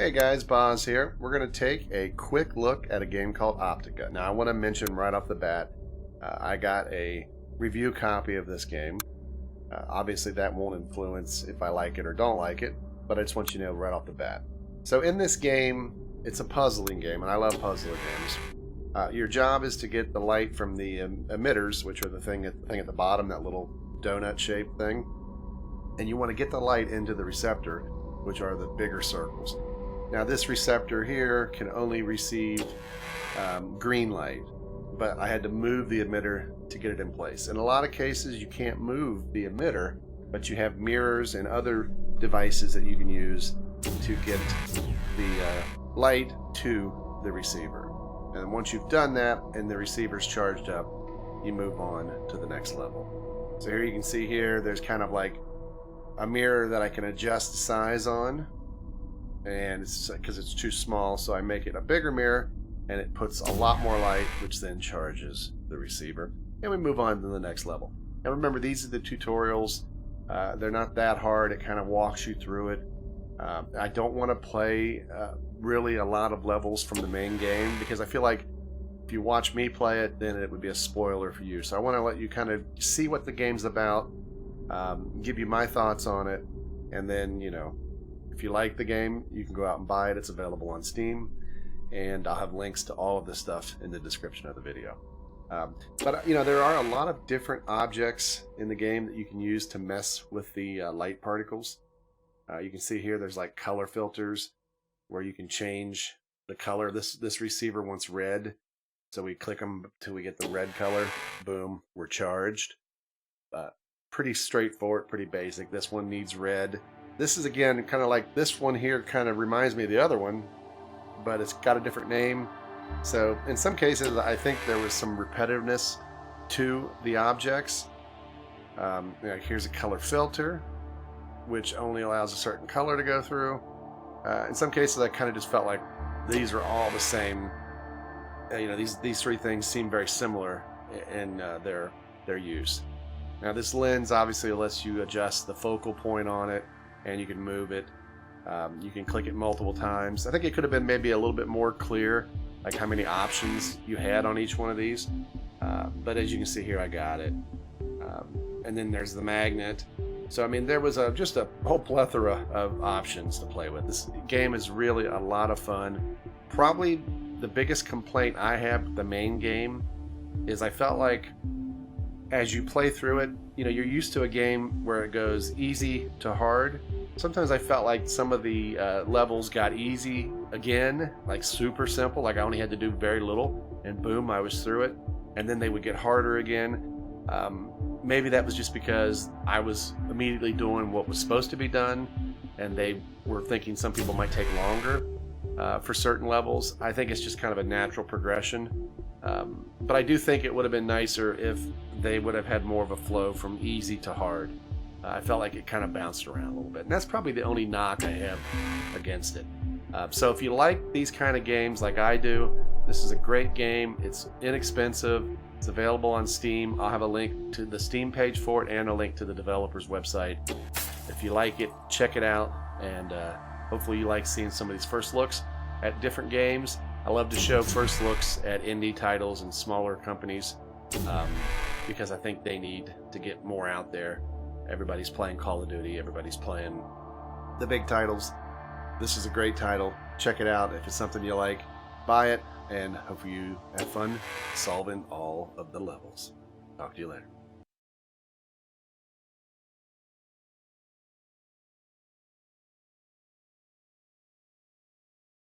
Hey guys, Boz here. We're going to take a quick look at a game called Optika. Now I want to mention right off the bat, I got a review copy of this game. Obviously that won't influence if I like it or don't like it, but I just want you to know right off the bat. So in this game, it's a puzzling game, and I love puzzling games. Your job is to get the light from the emitters, which are the thing at the bottom, that little donut-shaped thing. And you want to get the light into the receptor, which are the bigger circles. Now this receptor here can only receive green light, but I had to move the emitter to get it in place. In a lot of cases you can't move the emitter, but you have mirrors and other devices that you can use to get the light to the receiver. And once you've done that and the receiver's charged up, you move on to the next level. So here you can see here there's kind of like a mirror that I can adjust the size on, and it's because it's too small, so I make it a bigger mirror and it puts a lot more light, which then charges the receiver, and we move on to the next level. Now remember, these are the tutorials. They're not that hard. It kind of walks you through it. I don't want to play really a lot of levels from the main game, because I feel like if you watch me play it, then it would be a spoiler for you. So I want to let you kind of see what the game's about, give you my thoughts on it, and then, you know, if you like the game, you can go out and buy it. It's available on Steam, and I'll have links to all of this stuff in the description of the video. But you know, there are a lot of different objects in the game that you can use to mess with the light particles. You can see here there's like color filters where you can change the color. This receiver wants red, so we click them till we get the red color. Boom, we're charged. Pretty straightforward, pretty basic. This one needs red. This is, again, kind of like this one here, kind of reminds me of the other one, but it's got a different name. So in some cases, I think there was some repetitiveness to the objects. You know, here's a color filter, which only allows a certain color to go through. In some cases, I kind of just felt like these are all the same. You know, these three things seem very similar in their use. Now this lens obviously lets you adjust the focal point on it, and you can move it. You can click it multiple times. I think it could have been maybe a little bit more clear, like how many options you had on each one of these. But as you can see here, I got it. And then there's the magnet. So I mean, there was just a whole plethora of options to play with. This game is really a lot of fun. Probably the biggest complaint I have with the main game is I felt like as you play through it, you know, you're used to a game where it goes easy to hard. Sometimes I felt like some of the levels got easy again, like super simple, like I only had to do very little, and boom, I was through it. And then they would get harder again. Maybe that was just because I was immediately doing what was supposed to be done, and they were thinking some people might take longer for certain levels. I think it's just kind of a natural progression. But I do think it would have been nicer if they would have had more of a flow from easy to hard. I felt like it kind of bounced around a little bit, and that's probably the only knock I have against it. So if you like these kind of games like I do, this is a great game. It's inexpensive. It's available on Steam. I'll have a link to the Steam page for it and a link to the developer's website. If you like it, check it out, and hopefully you like seeing some of these first looks at different games. I love to show first looks at indie titles and smaller companies, because I think they need to get more out there. Everybody's playing Call of Duty. Everybody's playing the big titles. This is a great title. Check it out. If it's something you like, buy it, and hopefully you have fun solving all of the levels. Talk to you later.